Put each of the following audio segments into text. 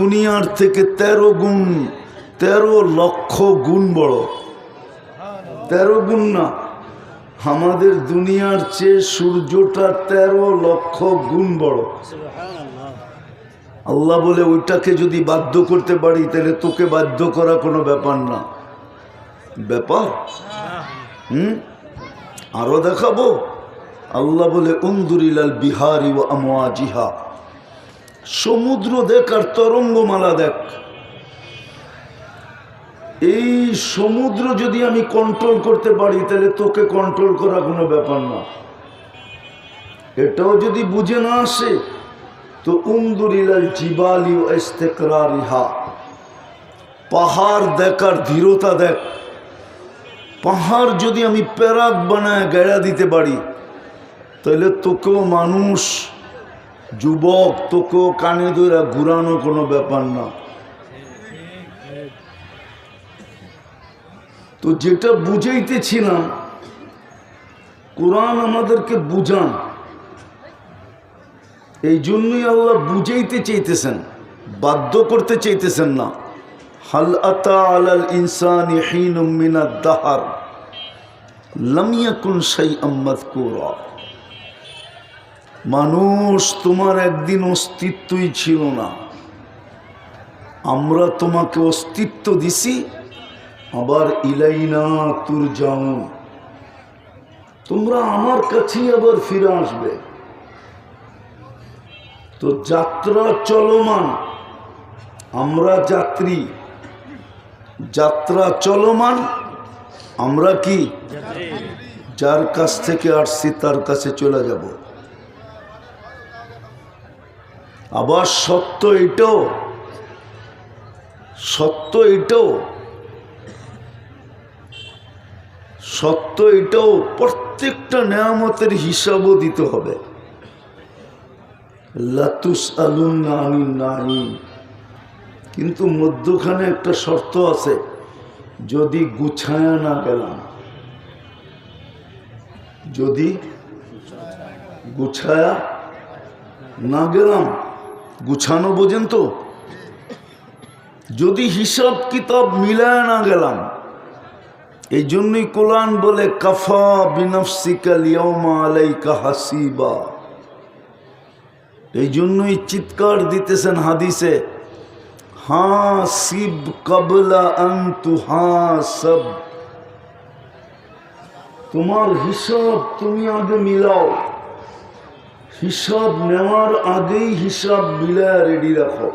দুনিয়ার থেকে 13 গুণ 13 লক্ষ গুণ বড়। 13 গুণ না, আমাদের দুনিয়ার চেয়ে সূর্যটা 13 লক্ষ গুণ বড়। আল্লাহ বলে ওইটাকে যদি বাধ্য করতে পারি তাহলে তোকে বাধ্য করা কোনো ব্যাপার না। ব্যাপার আরো দেখাবো। আল্লাহ বলে উনদুরিলাল বিহারি ওয়া আমওয়াজিহা, সমুদ্র দেখ আর তরঙ্গমালা দেখ। এই সমুদ্র যদি আমি কন্ট্রোল করতে পারি তাহলে তোকে কন্ট্রোল করা কোনো ব্যাপার না। এটাও যদি বুঝে না আসে তো উনদুরিলাল জিবালি ওয়া ইস্তিকরারিহা, পাহাড় দেখার ধীরতা দেখ। পাহাড় যদি আমি প্যারাক বানায় গেড়া দিতে পারি তাহলে তোকেও মানুষ, যুবক, তোকেও কানে ধরে ঘুরানো কোনো ব্যাপার না। তো যেটা বুঝাইতেছিলাম, কোরআন আমাদেরকে বুঝান, এই জন্যই আল্লাহ বুঝাইতে চাইতেছেন, বাধ্য করতে চাইতেছেন না। হাল আতা আলাল ইনসানি হিনুম মিনাদ দাহর লাম ইয়াকুন শাইআম মাযকুরা। মানুষ, তোমার একদিন অস্তিত্বই ছিল না, আমরা তোমাকে অস্তিত্ব দিছি, আবার ইলাইনা তুরজাউন, তোমরা আমার কাছেই আবার ফিরে আসবে। তো যাত্রা চলমান, আমরা যাত্রী, যাত্রা চলমান, আমরা কি যার কাছ থেকে আসছি তার কাছে চলে যাব। আবার সত্য এটাও, সত্য এটাও, সত্য এটাও, প্রত্যেকটা নেয়ামতের হিসাবও দিতে হবে। লাতুসআলুনা আনিন নাঈম, কিন্তু মধ্যখানে একটা শর্ত আছে, যদি গুছায়া না গেলাম, যদি গুছায়া না গেলাম, গুছানো বোঝেন তো, যদি হিসাব কিতাব মিলায় না গেলাম। এই জন্যই কোরআন বলে কাফা বিনফসিকা লিয়াউমা আলাইকা হাসিবা। এই জন্যই চিৎকার দিতেছেন হাদিসে, হাসিব ক্বাবলা আন তুহাসাব, তোমার হিসাব তুমি আগে মিলাও, হিসাব নেওয়ার আগেই হিসাব মিলায় রেডি রাখো।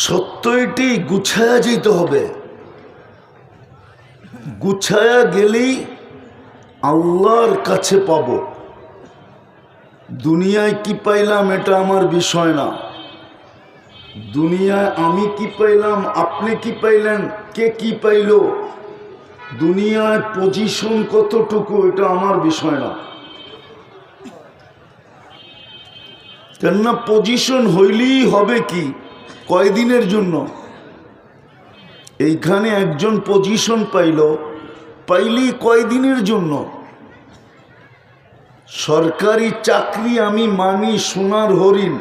সত্য এটি, গুছায়া যেতে হবে। গুছায়া গেলেই আল্লাহর কাছে পাব। দুনিয়ায় কি পাইলাম এটা আমার বিষয় না, দুনিয়ায় আমি কি পাইলাম, আপনি কি পাইলেন, কে কি পাইল, দুনিয়ায় পজিশন কতটুকু, এটা আমার বিষয় না। কেননা পজিশন হইলেই হবে কি, কয়দিনের জন্য। এইখানে একজন পজিশন পাইলেই কয়দিনের জন্য। সরকারি চাকরি আমি মানি সোনার হরিণ,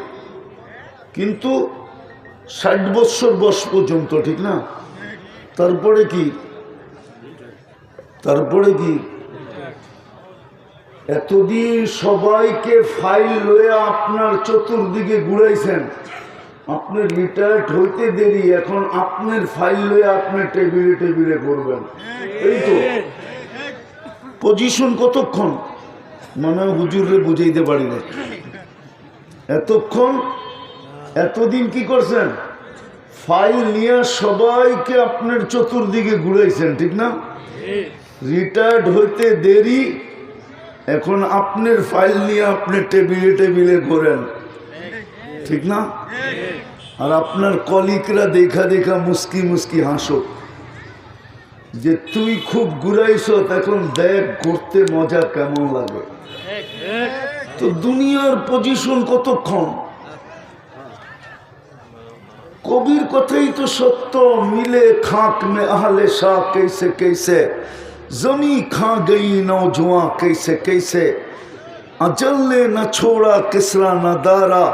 কিন্তু 60 বছর বয়স পর্যন্ত, ঠিক না? তারপরে কি, তারপরে কি? এতদিন সবাইকে ফাইল লয়ে আপনার চতুর্দিকে ঘুরাইছেন, আপনার রিটায়ার্ড হইতে দেরি, এখন আপনার ফাইল লয়ে আপনার টেবিলে টেবিলে করবেন। এই তো পজিশন। কতক্ষণ মানে হুজুরে বুঝাইতে পারি না, এতক্ষণ এতদিন কি করছেন, ফাইল নিয়ে সবাইকে আপনার চতুর্দিকে ঘুরাইছেন, ঠিক না? রিটায়ার্ড হইতে দেরি, এখন আপনার ফাইল নিয়ে আপনি টেবিলে টেবিলে ঘোরেন, ঠিক না? আর আপনার কলিগরা দেখা দেখা মুস্কি মুস্কি হাসো যে তুই খুব ঘুরাইছ, এখন দেখ ঘুরতে মজা কেমন লাগে। তো দুনিয়ার পজিশন কতক্ষণ। কবির কথাই তো সত্য, মিলে খাক মে আহলে শাহ कैसे कैसे, जमी खा गई नौजवां कैसे कैसे, अजल ने न छोड़ा किसरा न दारा,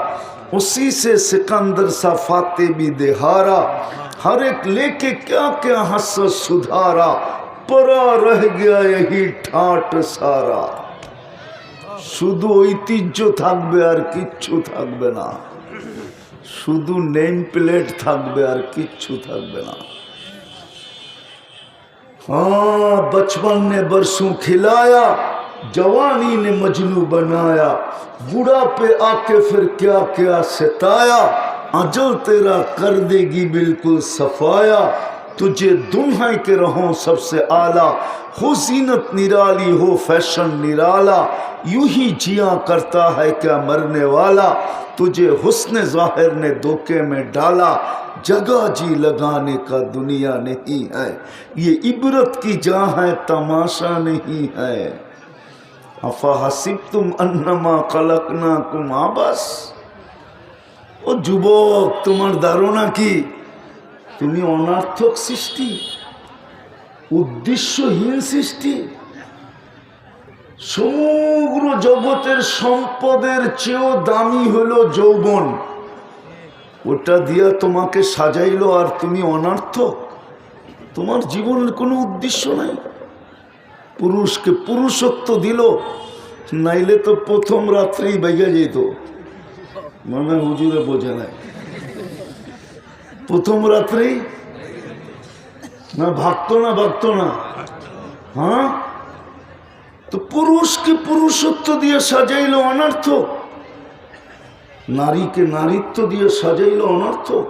उसी से सिकंदर सा फाते भी देहारा। हर एक लेके क्या क्या हंस सुधारा, परा रह गया यही ठाट सारा। শুধু ঐতিহ্য থাকবে আর কিচ্ছু থাকবে না, শুধু নেম প্লেট থাকবে আর কিচ্ছু থাকবে না। हाँ बचपन ने बरसों खिलाया, जवानी ने मजनू बनाया, बूढ़ा पे आके फिर क्या क्या सताया। अजल तेरा कर देगी बिल्कुल सफाया, तुझे दुल्हन के रहो सबसे आला, हो जीनत निराली हो फैशन निराला, यूं ही जिया करता है क्या मरने वाला, तुझे हुस्न जाहिर ने धोखे में डाला, जगह जी लगाने का दुनिया नहीं है, ये इबरत की जहाँ है तमाशा नहीं है। अफा हसिबतुम अन्नमा खलकनाकुम आबस। ও যুবক, তোমার ধারণা কি তুমি অনার্থক সৃষ্টি, উদ্দেশ্যহীন সৃষ্টি? সমগ্র জগতের সম্পদের চেয়েও দামি হলো যৌবন, ওটা দিয়া তোমাকে সাজাইলো আর তুমি অনার্থক। তোমার জীবনের কোনো উদ্দেশ্য নাই। পুরুষকে পুরুষত্ব দিল, নাইলে তো প্রথম রাত্রেই বাইয়া যেত। মনে হুজুরে বোঝে নাই, প্রথম রাত্রেই না ভাগতো না ভাগতো না। হ্যাঁ, তো পুরুষকে পুরুষত্ব দিয়ে সাজাইলো অনর্থক, নারীকে নারীত্ব দিয়ে সাজাইলো অনর্থক।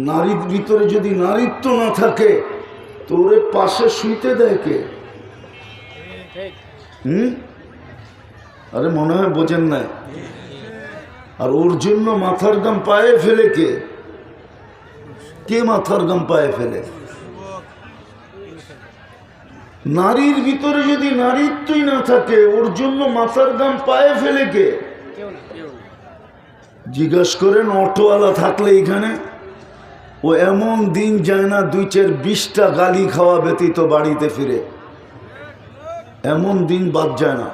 নারীর ভিতরে যদি নারীত্ব না থাকে তো ওরে পাশে শুইতে দেয় কে? আরে মনে হয় বোঝেন নাই। আর ওর জন্য মাথার গাম পায়ে ফেলে কে? কে মাথার গাম পায়ে ফেলে? নারীর ভিতরে যদি নারীত্বই না থাকে ওর জন্য মাথার গাম পায়ে ফেলে কে? জিজ্ঞাসা করেন অটোওয়ালা থাকলে এখানে, ও এমন দিন যায় না 2-4-20টা গালি খাওয়া ব্যতীত বাড়িতে ফিরে, এমন দিন বাদ যায় না।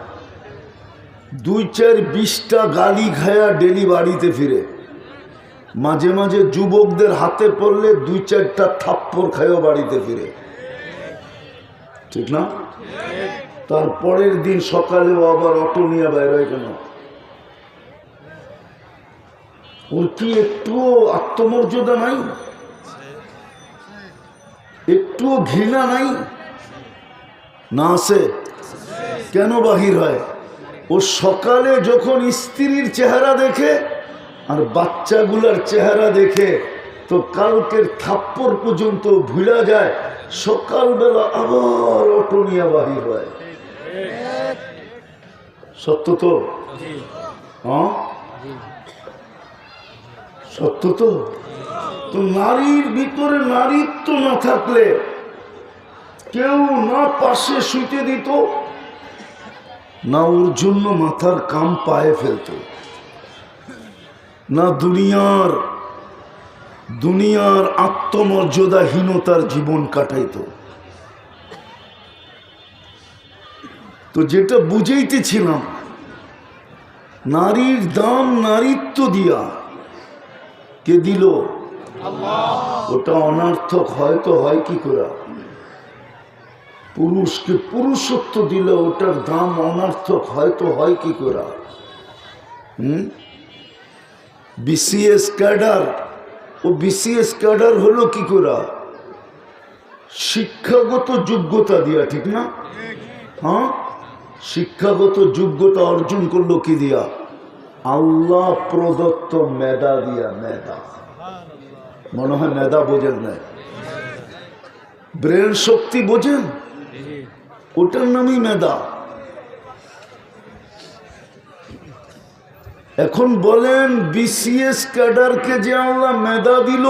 2-4-20টা গালি খায়া ডেলি বাড়িতে ফিরে। মাঝে মাঝে যুবকদের হাতে পড়লে 2-4টা থাপ্পড় খায়ও বাড়িতে ফিরে, ঠিক না? তারপরের দিন সকালেও আবার অটো নিয়ে বাইরে। কেন? ওর কি একটুও আত্মমর্যাদা নাই? একটুও ঘৃণা নাই? না আছে? কেন বাহির হয়? ও সকালে যখন স্ত্রীর চেহারা দেখে আর বাচ্চাগুলার চেহারা দেখে তো কালকের থাপ্পড় পর্যন্ত ভুলা যায়, সকালবেলা আবার অটো নিয়ে বাহির হয়। সত্য তো? হ্যাঁ সত্য তো। তো নারীর ভিতরে নারীত্ব না থাকলে কেউ না পাশে শুইতে দিত, না ওর জন্য মাথার কাম পায়ে ফেলত, না দুনিয়ার আত্মমর্যাদাহীনতার জীবন কাটাইত। তো যেটা বুঝাইতেছিলাম, নারীর দাম নারীত্ব দিয়া কে দিল? ওটা অনার্থক হয়তো হয় কি করে? পুরুষকে পুরুষত্ব দিলে ওটার দাম অনার্থক হয়তো হয় কি করে? বিসিএস ক্যাডার, ও বিসিএস ক্যাডার হলো কি করে? শিক্ষাগত যোগ্যতা দিয়া, ঠিক না? হ্যাঁ, শিক্ষাগত যোগ্যতা অর্জন করলো কি দিয়া? আল্লাহ প্রদত্ত মেধা দিয়া। মেধা মনে হয় মেধা বোঝেন না, ব্রেন শক্তি বোঝেন? ওটার নামই মেধা। এখন বলেন বিসিএস ক্যাডারকে যে আল্লাহ মেধা দিল,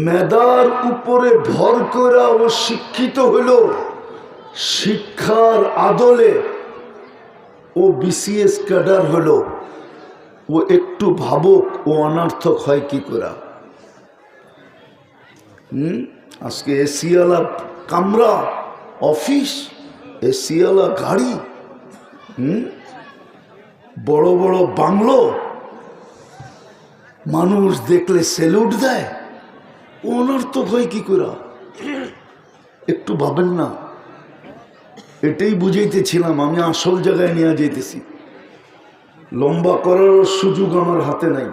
মেধার উপরে ভর করে ও শিক্ষিত হইল, শিক্ষার আদলে ও বিসিএস ক্যাডার হলো, ও একটু ভাবুক ও অনার্থক হয় কি করে? আজকে এসিওয়ালা কামরা, অফিস, এসিওয়ালা গাড়ি, বড় বড় বাংলো, মানুষ দেখলে সেলুট দেয়, অনর্থক হয় কি করে? একটু ভাবেন না। এটাই বুঝাইতেছিলাম, আমি আসল জায়গায় নিয়ে যাইতেছি। লম্বা করার সুযোগ আমার হাতে নাই,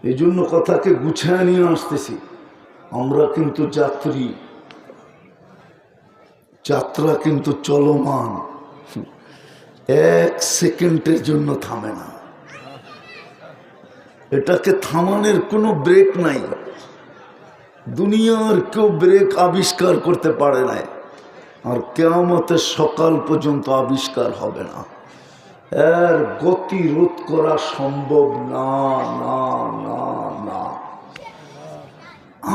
এই জন্য কথাকে গুছায় নিয়ে আসতেছি। আমরা কিন্তু যাত্রী, যাত্রা কিন্তু চলমান, এক সেকেন্ডের জন্য থামে না। এটাকে থামানোর কোনো ব্রেক নাই। দুনিয়ার কেউ ব্রেক আবিষ্কার করতে পারে না, আর কিয়ামতের সকাল পর্যন্ত আবিষ্কার হবে না। এর গতি রোধ করা সম্ভব না, না, না, না।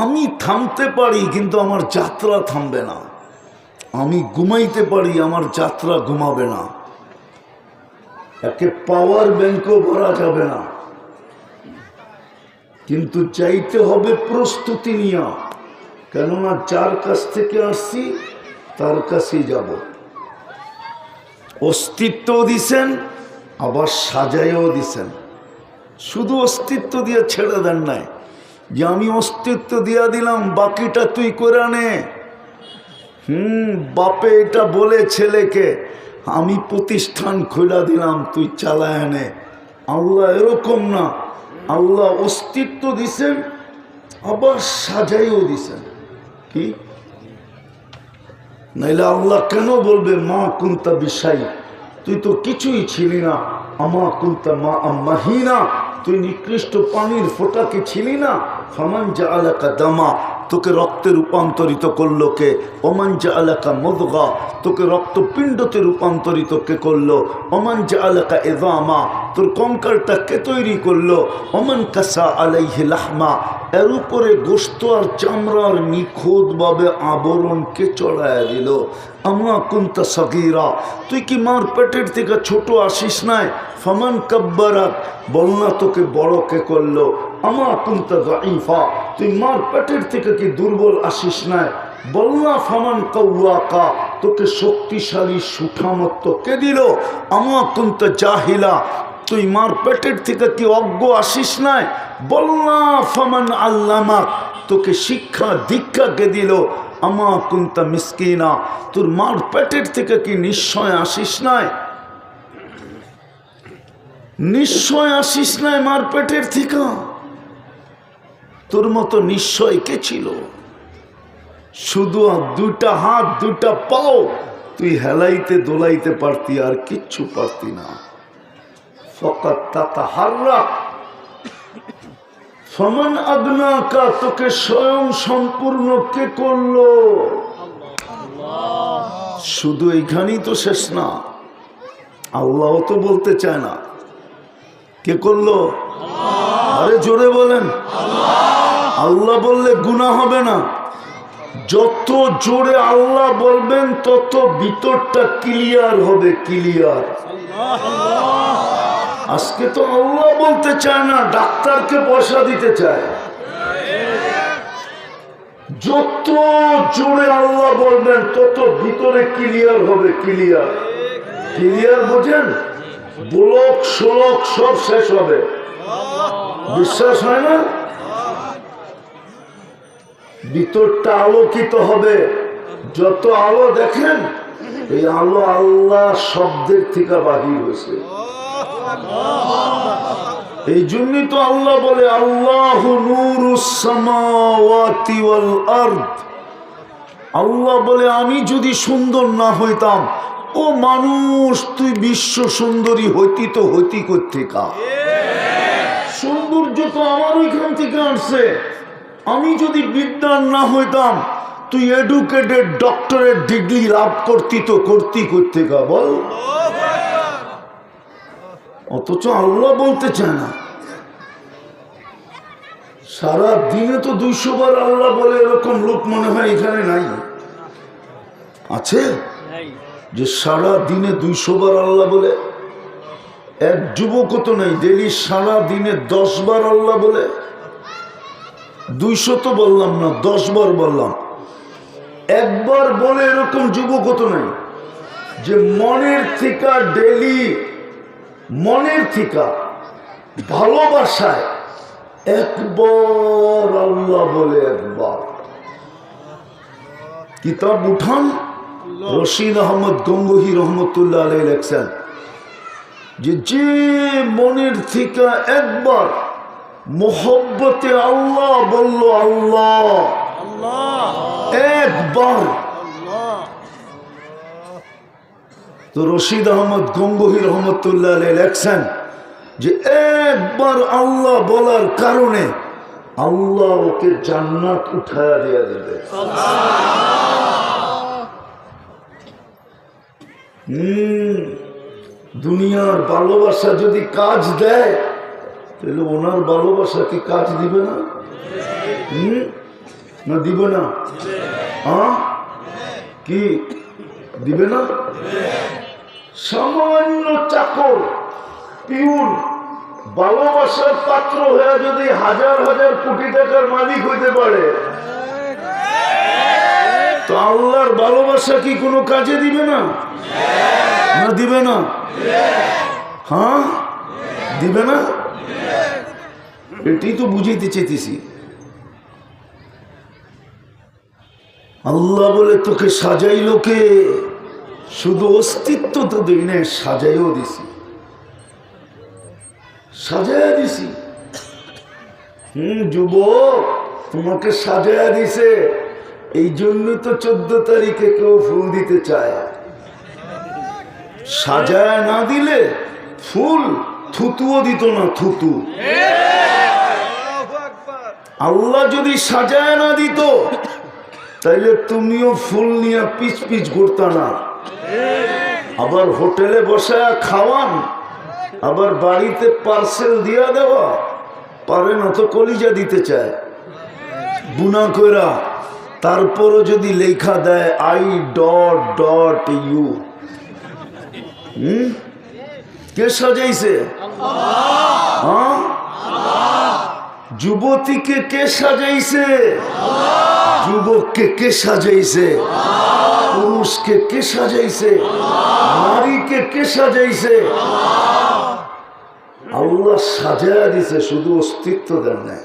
আমি থামতে পারি, কিন্তু আমার যাত্রা থামবে না। আমি ঘুমাইতে পারি, আমার যাত্রা ঘুমাবে না। একে পাওয়ার ব্যাংকও ভরা যাবে না, কিন্তু চাইতে হবে প্রস্তুতি নিয়ে। কেননা যার কাছ থেকে আসছি তার কাছেই যাব। অস্তিত্ব দিছেন, আবার সাজাইও দিছেন। শুধু অস্তিত্ব দিয়ে ছেড়ে দেন নাই যে আমি অস্তিত্ব দিয়া দিলাম, বাকিটা তুই করে নে। বাপে এটা বলে ছেলেকে, আমি প্রতিষ্ঠান খোলা দিলাম, তুই চালায় নে। আল্লাহ এরকম না, আল্লাহ অস্তিত্ব দিছেন, আবার সাজাইও দিছেন। কি নাইলে আল্লাহ কেন বলবে মা কুন্তা বিষাই, তুই তো কিছুই ছিলি না। আমা কুন্তা মা মাহিনা, তুই নিকৃষ্ট পানির ফোঁটাকে ছিলি না। ফামান জাআলাকা দামা, তোকে রক্তে রূপান্তরিত করলো কে? ওমান জাআলাকা মুদগা, তোকে রক্তপিণ্ডতে রূপান্তরিত কে করলো? ওমান জাআলাকা ইযামা, তোর কঙ্কালটা কে তৈরি করলো? ওমান কাসা আলাইহি লাহমা, এর উপরে গোশত আর চামড়ার নিখুঁতভাবে আবরণ কে চড়াইয়া দিল? আমা কুনতা সগীরা, তুই কি মার পেটের থেকে ছোট আসিস নাই? ফামান কাব্বারাক, বল না তোকে বড় কে করলো? আমা কুনতা দাঈফা, তুই মার পেটের থেকে কি দুর্বল আসিস নাই? বল না ফামান কাওয়াকা, তোকে শক্তিশালী সুঠামত্ব কে দিল? আমা কুনতা জাহিলা, তুই মার পেটের থেকে কি অজ্ঞ আসিস নাই? বল না ফামান আল্লামাক, তোকে শিক্ষা দীক্ষা কে দিল? আমা কুনতা মিসকিনা, তোর মার পেটের থেকে কি নিশ্চয় আসিস নাই? নিশ্চয় আসিস নাই মার পেটের থেকে? তোর মতো নিশ্চয় কে ছিল? শুধু দুটা হাত দুটা পাও তুই হেলাইতে দোলাইতে পারতি, আর কিচ্ছু পারতি না। ফাকাত তাতাহাররাক, ফামান আগনাকা, তোকে স্বয়ং সম্পূর্ণ কে করলো? শুধু এইখানেই তো শেষ না, আল্লাহ তো বলতে চায় না। কে করলো? আরে জোরে বলেন। আল্লাহ বললে গুনাহ হবে না। যত জোরে আল্লাহ বলবেন তত ভিতরটা ক্লিয়ার হবে, ক্লিয়ার। আজকে তো আল্লাহ বলতে চায় না, ডাক্তারকে পয়সা দিতে চায়। যত জোরে আল্লাহ বলবেন তত ভিতরে ক্লিয়ার হবে, ক্লিয়ার। ক্লিয়ার বোঝেন? ব্লক শোলক সব শেষ হবে। বিশ্বাস হয় না? ভিতরটা আলোকিত হবে। যত আলো দেখেন, এই আলো আল্লাহ শব্দের থেকে বাহির হয়েছে। এই জন্যই তো আল্লাহ বলে আল্লাহু নূরুস সামাওয়াতি ওয়াল আরদ। আল্লাহ বলে আমি যদি সুন্দর না হইতাম, ও মানুষ তুই বিশ্ব সুন্দরী হইতি তো হইতি কোত্থেকা? সৌন্দর্য তো আমার ওইখান থেকে আসছে। আমি যদি বিদ্যান না হইতাম, তুই এডুকেটেড ডক্টরের ডিগ্রি লাভ করতি তো করতি কোত্থেকা বল? অথচ আল্লাহ বলতে চায় না। সারা দিনে তো 200 বার আল্লাহ বলে, এরকম লোক মনে হয় এখানে নাই। আছে যে সারা দিনে 200 বার আল্লাহ বলে? এক যুবক তো নেই ডেলি সারা দিনে 10 বার আল্লাহ বলে। 200 তো বললাম না, 10 বার বললাম। একবার বলে এরকম যুবক তো নেই যে মনের থিকা ডেলি মনের থিকা ভালোবাসায় একবার আল্লাহ বলে একবার কিতাব উঠান রশিদ আহমদ গঙ্গোহী রহমতুল্লাহ আলাইহি লেখছেন যে মনের থেকে একবার মোহব্বতে আল্লাহ বলল আল্লাহ একবার তো রশিদ আহমদ গঙ্গোহী রহমতুল্লাহ আলাইহি লেখছেন যে একবার আল্লাহ বলার কারণে আল্লাহ ওকে জান্নাত উঠায়া দিয়ে দেবে। দুনিয়ার ভালোবাসা যদি কাজ দেয় তাহলে ওনার ভালোবাসা কি কাজ দিবে না? না দিবে না? কি দিবে না? সামান্য চাকর পিউন ভালোবাসার পাত্র হয়ে যদি হাজার হাজার কোটি টাকার মালিক হইতে পারে তো আল্লাহর ভালোবাসা কি কোনো কাজে দিবে না? না দিবে না? হ্যাঁ দিবে না? এটাই তো বুঝাইতে চেয়েছি। আল্লাহ বলে তোকে সাজাইলো কে? শুধু অস্তিত্ব তো দিই না, সাজাইও দিছি, সাজাইয়া দিছি। যুবক তোমাকে সাজাইয়া দিছে, এই জন্য তো 14 তারিখে কেউ ফুল দিতে চায়। সাজায়া না দিলে ফুল থুতুও দিত না, থুতু। আল্লাহ যদি সাজায়া না দিত তাইলে তুমিও ফুল নিয়ে পিচ পিচ ঘুরতা না। আবার হোটেলে বসায়া খাওয়ান, আবার বাড়িতে পার্সেল দিয়া দেওয়া, পারে না তো কলিজা দিতে চায় বুনা কইরা। তারপরও যদি লেখা দেয় I.U, কে সাজাইছে? যুবতীকে কে সাজাইছে? যুবককে কে সাজাইছে? পুরুষকে কে সাজাইছে? নারীকে কে সাজাইছে? আল্লাহ সাজায়া দিছে, শুধু অস্তিত্ব দেন নাই।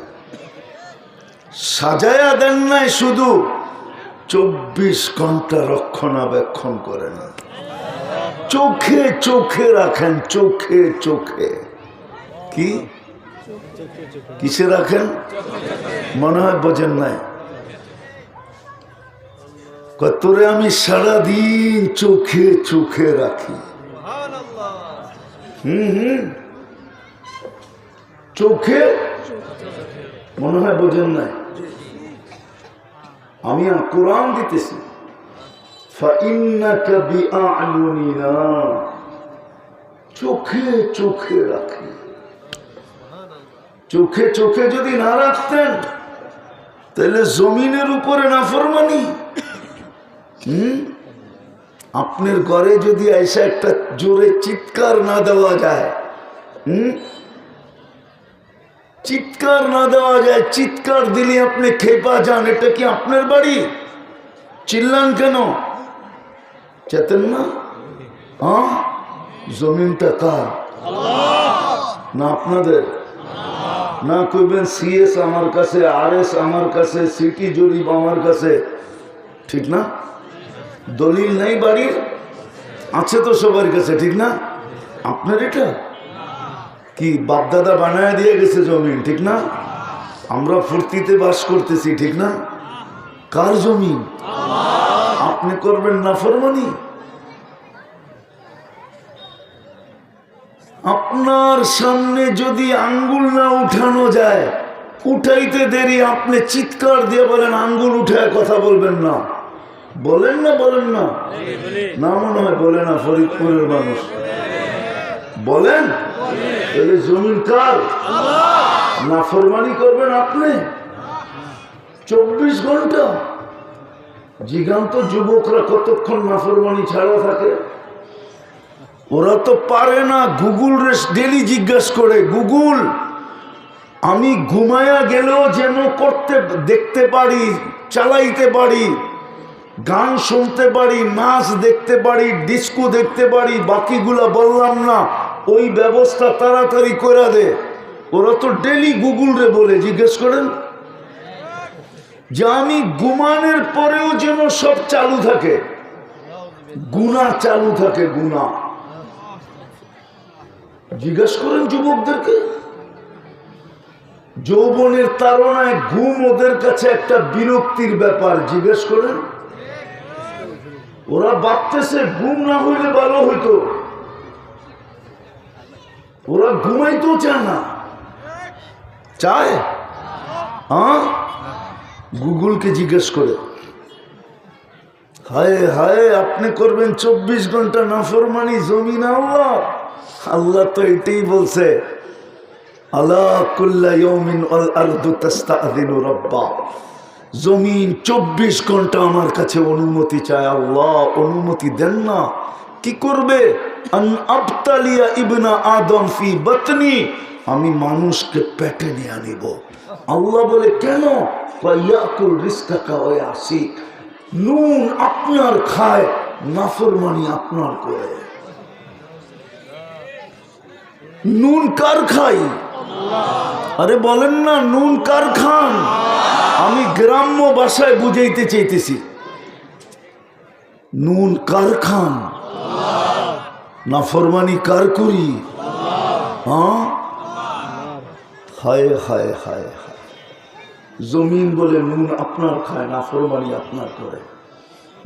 সাজায়া দেন নাই শুধু, 24 ঘন্টা রক্ষণাবেক্ষণ করে না। চোখে চোখে রাখেন, চোখে চোখে। কি কিসে রাখেন? মনে হয় বোঝেন নাই। তোরে আমি সারাদিন চোখে চোখে রাখি। চোখে, মনে হয় বোঝেন নাই। আমি কোরআন দিতেছি, চোখে চোখে রাখি। চোখে চোখে যদি না রাখতেন তাহলে জমিনের উপরে নাফরমানি। আপনার ঘরে যদি এসে একটা জোরে চিৎকার না দেওয়া যায়, চিৎকার না দেওয়া যায়, চিৎকার দিলে আপনি খেপা যান, এটা কি আপনার বাড়ি? চিল্লান কেন? চেতেন না? জমিনটা কার? না আপনাদের? না কইবেন CS আমার কাছে, RS আমার কাছে, সিটি জরিপ আমার কাছে, ঠিক না? দলিল নাই বাড়ির, আছে তো সবার কাছে, ঠিক না? আপনার এটা কি বাপদাদা বানায় দিয়ে গেছে জমিন, ঠিক না? আমরা ফুর্তিতে বাস করতেছি, ঠিক না? কার জমিন? আপনি করবেন নাফরমানি? আপনার সামনে যদি আঙ্গুল না উঠানো যায়, উঠাইতে দেরি, আপনি চিৎকার দিয়ে বলেন আঙ্গুল উঠায় কথা বলবেন না। বলেন না? বলেন না? না মনে হয় বলে না, ফরিদপুরের মানুষ বলেন। তাহলে জমিন কার? নাফরমানি করবেন আপনি 24 ঘন্টা। জিগান্ত যুবকরা কতক্ষণ নাফরমানি ছাড়া থাকে? ওরা তো পারে না। গুগল ডেলি জিজ্ঞাসা করে, গুগল আমি ঘুমায়া গেলেও যেন করতে দেখতে পারি, চালাইতে পারি, গান শুনতে পারি, নাচ দেখতে পারি, ডিস্কো দেখতে পারি, বাকিগুলা বললাম না, ওই ব্যবস্থা তাড়াতাড়ি করে দে। ওরা তো ডেলি গুগল রে বলে, জিজ্ঞেস করেন যে আমি ঘুমানোর পরেও যেন সব চালু থাকে, গুনাহ চালু থাকে, গুনাহ। জিজ্ঞেস করেন যুবকদেরকে, যৌবনের তাড়নায় ঘুম ওদের কাছে একটা বিরক্তির ব্যাপার। জিজ্ঞেস করেন, ওরা ভাবতেছে ঘুম না হইলে ভালো হইতো, ওরা ঘুমাইতেও চায় না। চায়? হ্যাঁ, গুগলকে জিজ্ঞেস করে। হায় হায়, আপনি করবেন 24 ঘন্টা নাফরমানি, জমিন আল্লাহ। আল্লাহ তো এটাই বলছে, আলা কুল্লা ইয়াউমিন আল আরদু তাস্তাযিনু রাব্বা। জমিন 24 ঘন্টা আমার কাছে অনুমতি চায়। আল্লাহ অনুমতি দেন না, কি করবে? আন আবতালিয়া ইবনা আদম ফি বাতনি, আমি মানুষকে পেটে নিয়ে আনিব। আল্লাহ বলে কেন? ইয়াকুল রিজকাকা ওয়া ইয়াসিক, নুন আপনার খায়, নাফরমানি আপনার করে। নুন কার খাই? আরে বলেন না, নুন কার খান? আমি গ্রাম্য ভাষায় বুঝাইতে চাইতেছি, নুন কার খান, নাফরমানি কার করি? হ্যাঁ, হায় হায় হায় হায়। জমিন বলে নুন আপনার খায়, নাফরমানি আপনার করে।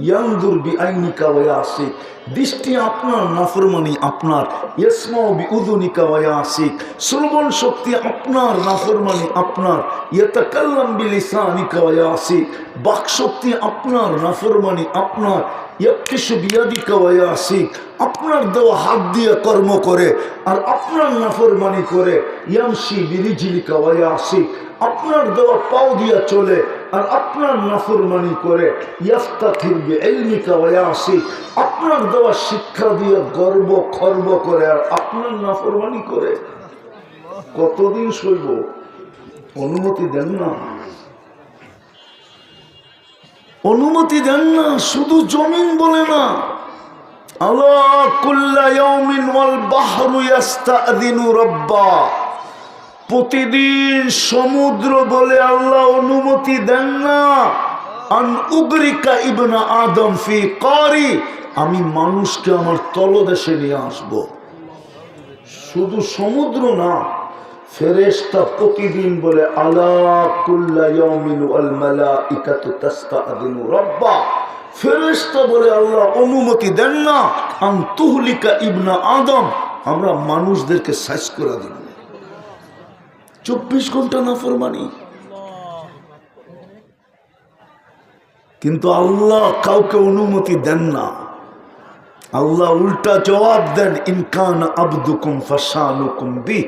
ইয়ানজুর বিআইনিকা ওয়া ইয়াসিক, দৃষ্টি আপনার, নাফরমানি আপনার। ইয়াসমাউ বিউযুনিকা ওয়া ইয়াসিক, শ্রবণ শক্তি আপনার, নাফরমানি আপনার। ইয়াতাকাল্লাম বিলিসানিকা ওয়া ইয়াসিক, বাক শক্তি আপনার, নাফরমানি আপনার। ইয়াকিশু বিয়াদিকা ওয়া ইয়াসিক, আপনার দেওয়া হাত দিয়ে কর্ম করে আর আপনার নাফরমানি করে। ইয়ামশি বিরিজলিকা ওয়া ইয়াসিক, আপনার দেওয়া পাও দিয়া চলে আর আপনার নাফরমানি করে। ইয়াফতাখির বিইলমিকা ওয়া ইয়াসিক, আপনার দেওয়া শিক্ষা দিয়ে গর্ব খর্ব করে আর আপনার নাফরমানি করে। কতদিন সইব? অনুমতি দেন না, অনুমতি দেন না। শুধু জমিন বলে না, আলা কুল্লা ইয়াউমিন ওয়াল বাহরু ইস্তাযিনু রাব্বা, প্রতিদিন সমুদ্র বলে আল্লাহ অনুমতি দেন না। আন উগরিকা ইবনা আদম ফি কারি, আমি মানুষকে আমার তলদেশে নিয়ে আসব। শুধু সমুদ্র না, ফেরেশতা প্রতিদিন বলে আলা কুল্লা ইয়াউমিন ওয়াল মালাইকাতু তাস্তাযিনু রাব্বা। ফেরেশতা বলে আল্লাহ অনুমতি দেন না আন তুহলিকা ইবনা আদম, আমরা মানুষদেরকে সাইজ করে দেব। 24 ঘন্টা নাফরমানি। কিন্তু আল্লাহ কাউকে অনুমতি দেন না। আল্লাহ উল্টা জবাব দেন, ইনকান আবদুকুম ফাশানুকুম বি,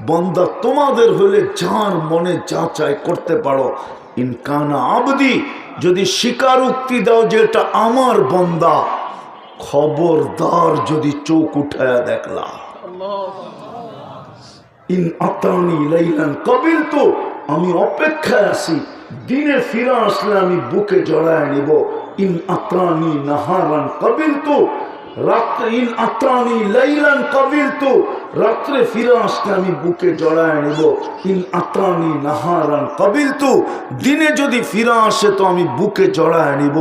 বান্দা তোমাদের হলে যার মনে যা চায় করতে পারো। ইনকান আবদি, যদি স্বীকারোক্তি দাও যে এটা আমার বান্দা, খবরদার যদি চোখ উঠায়া দেখলা। ইন আতানি লাইলান কাবিলতু, আমি অপেক্ষায় আছি, দিনে ফিরে আসলে আমি বুকে জড়ায় নিব। ইন আতানি নাহারান কাবিলতু, রাত্রে, ইন আতানি লাইলান কাবিলতু, রাত্রে ফিরে আসলে আমি বুকে জড়ায় নিব। ইন আতানি নাহারান কাবিলতু, দিনে যদি ফিরে আসে তো আমি বুকে জড়ায় নিব।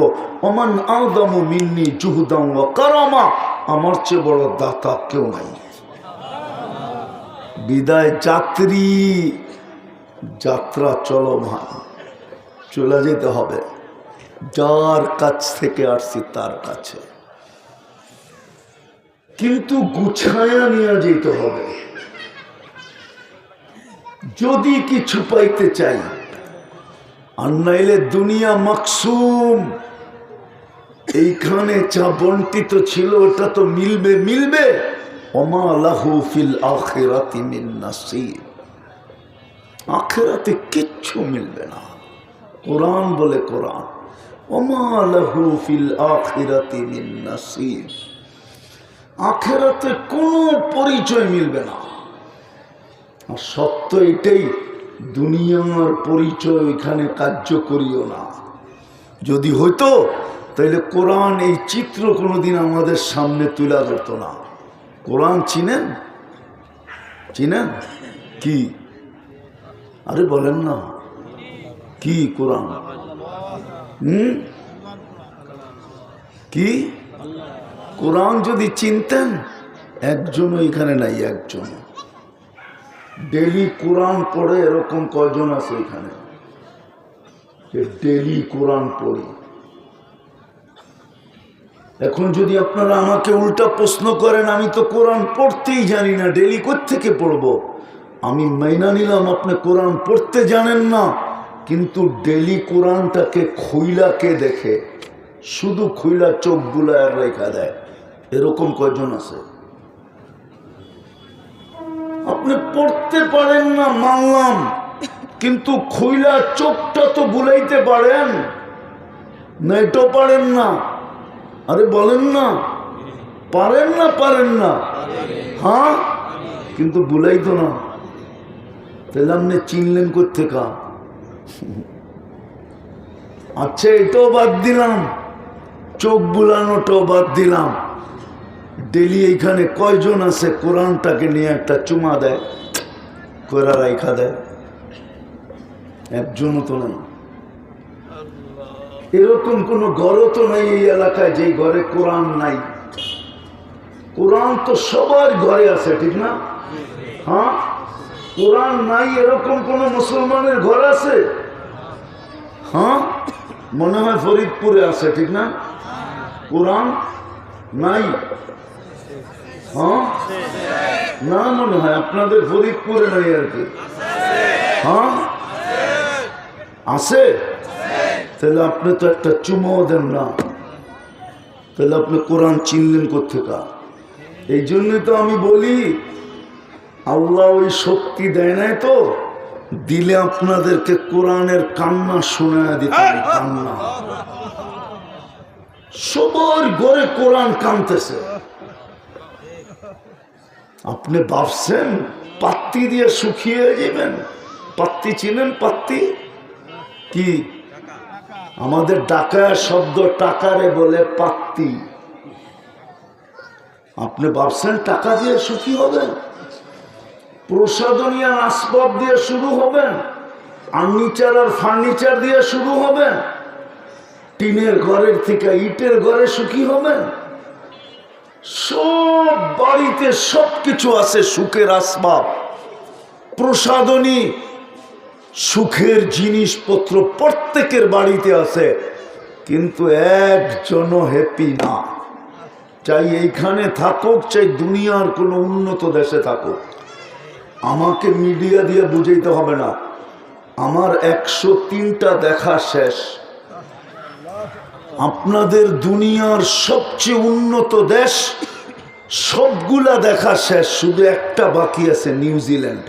ওমান আযমু মিন্নি জুহদান ওয়া কারামা, আমার চেয়ে বড় দাতা কেউ নাই। বিদায় যাত্রী, যাত্রা চলমান, চলে যেতে হবে। যার কাছ থেকে আসছি তার কাছে, কিন্তু গুছায়া নিয়ে যেতে হবে। যদি কিছু পাইতে চাই, আর নাইলে দুনিয়া মাকসুম। এইখানে যা বন্টিত ছিল ওটা তো মিলবে মিলবে। ওমা লাহু ফিল আখিরাতি মিন নাসিব, আখিরাতে কিচ্ছু মিলবে না। কোরআন বলে, কোরআন ওমা লাহু ফিল আখিরাতি মিন নাসিব, আখিরাতে কোনো পরিচয় মিলবে না। আর সত্য এটাই, দুনিয়ার পরিচয় এখানে কার্যকরীও না। যদি হইতো তাইলে কোরআন এই চিত্র কোনোদিন আমাদের সামনে তুলে ধরতো না। কোরআন চিনেন? চিনেন কি? আরে বলেন না কি কোরআন? কি কোরআন যদি চিনতেন, একজনও এখানে নাই, একজন। ডেলি কোরআন পড়ে এরকম কয়জন আছে এখানে ডেলি কোরআন পড়ি? এখন যদি আপনারা আমাকে উল্টা প্রশ্ন করেন, আমি তো কোরআন পড়তেই জানি না, ডেলি কোত্থেকে পড়বো? আমি মাইনা নিলাম আপনি কোরআন পড়তে জানেন না, কিন্তু ডেলি কোরআনটাকে খুইলাকে দেখে, শুধু খুইলা চোখ বুলায় রেখা দেয়, এরকম কয়জন আছে? আপনি পড়তে পারেন না মানলাম, কিন্তু খুইলা চোখটা তো বুলাইতে পারেন না? এটাও পারেন না? আরে বলেন না, পারেন না? পারেন না? হ্যাঁ, কিন্তু বুলাইতো না। তাহলে আপনি চিনলেন কোত্থেকা? আচ্ছা, এটাও বাদ দিলাম, চোখ বুলানোটাও বাদ দিলাম। ডেলি এইখানে কয়জন আছে কোরআনটাকে নিয়ে একটা চুমা দেয়, কইরা রাইখা দেয়? একজনও তো নাই। এরকম কোন ঘরও তো নাই এই এলাকায় যে ঘরে কোরআন নাই। কোরআন তো সবার ঘরে আছে, ঠিক না? হ্যাঁ, কোরআন নাই এরকম কোন মুসলমানের ঘর আছে? হ্যাঁ, মনে হয় ফরিদপুরে আছে, ঠিক না? কোরআন নাই? হ্যাঁ, না, মনে হয় আপনাদের ফরিদপুরে নাই আর কি। হ্যাঁ, আছে? তাহলে আপনি তো একটা চুমাও দেন না, তাহলে আপনি কোরআন চিনলেন কোত্থেকা? এই জন্যই তো আমি বলি, আল্লাহ ওই শক্তি দেয় নাই তো, দিলে আপনাদেরকে কোরআনের কান্না শোনায় দিতেন। কান্না সবার ঘরে কোরআন কানতেছে। আপনি ভাবছেন পাত্তি দিয়ে শুকিয়ে যাবেন? পাত্তি চিনেন? পাত্তি কি? আমাদের ঢাকায় শব্দ টাকারে বলে পাত্তি। আপনি ভাবছেন টাকা দিয়ে সুখী হবেন? প্রসাদনীয় আসবাব দিয়ে শুরু হবেন? আর্নিচার আর ফার্নিচার দিয়ে শুরু হবেন? টিনের ঘরের থেকে ইটের ঘরে সুখী হবেন? সব বাড়িতে সবকিছু আছে, সুখের আসবাব, প্রসাদনী, সুখের জিনিসপত্র প্রত্যেকের বাড়িতে আছে, কিন্তু একজনও হ্যাপি না। চাই এইখানে থাকুক, চাই দুনিয়ার কোনো উন্নত দেশে থাকুক। আমাকে মিডিয়া দিয়ে বুঝাইতে হবে না, আমার 103টা দেখা শেষ। আপনাদের দুনিয়ার সবচেয়ে উন্নত দেশ সবগুলা দেখা শেষ, শুধু একটা বাকি আছে, নিউজিল্যান্ড।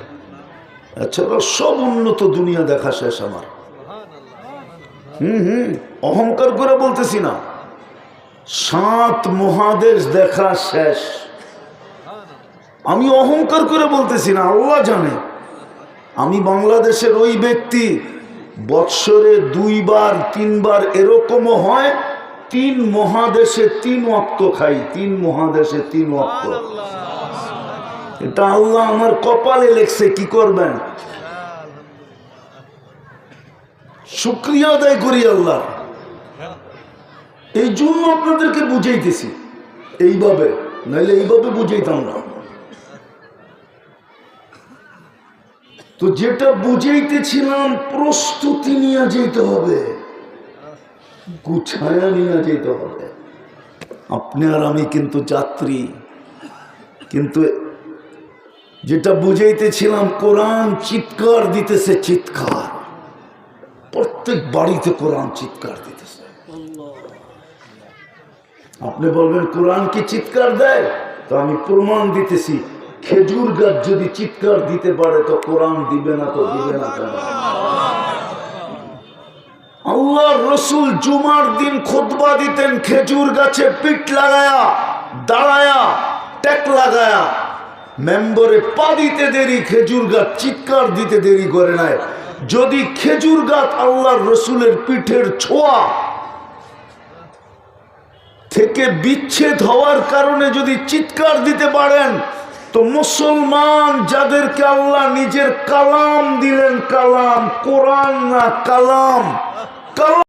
এছাড়া সব উন্নত দুনিয়া দেখা শেষ আমার। অহংকার করে বলতেছি না, 7 মহাদেশ দেখা শেষ। আমি অহংকার করে বলতেছি না, আল্লাহ জানে। আমি বাংলাদেশের ওই ব্যক্তি, বৎসরে 2 বার 3 বার এরকমও হয়, 3 মহাদেশে 3 ওয়াক্ত খাই, 3 মহাদেশে 3 ওয়াক্ত। এটা আল্লাহ আমার কপালে লেখছে, কি করবেন? শুকরিয়া আদায় করি আল্লাহ। এই জন্য আপনাদেরকে বুঝাইতেছি এইভাবে, নাইলে এইভাবে বুঝাইতাম না। তো যেটা বুঝাইতেছিলাম, প্রস্তুতি নিয়ে যেতে হবে, গুছায়া নিয়ে যেতে হবে। আপনি আর আমি কিন্তু যাত্রী। কিন্তু যেটা বুঝাইতেছিলাম, কোরআন চিৎকার দিতেছে, চিৎকার। প্রত্যেক বাড়িতে কোরআন চিৎকার দিতেছে। আপনি বলবেন কোরআন কি চিৎকার দেয়? তো আমি প্রমাণ দিতেছি, খেজুর গাছ যদি চিৎকার দিতে পারে তো কোরআন দিবে না? তো দিবে না কেন? আল্লাহর রাসূল জুমার দিন খুতবা দিতেন, খেজুর গাছে পিঠ লাগায়া, দাঁড়ায়া, টেক লাগায়া। মেম্বরে পা দিতে দেরি, খেজুর গাছ চিৎকার দিতে দেরি করে নাই। যদি খেজুর গাছ আল্লাহর রাসূলের পিঠের ছোঁয়া, থেকে বিচ্ছেদ হওয়ার কারণে যদি চিৎকার দিতে পারেন, তো মুসলমান যাদেরকে আল্লাহ নিজের কালাম দিলেন, কালাম, কোরআন না, কালাম, কালাম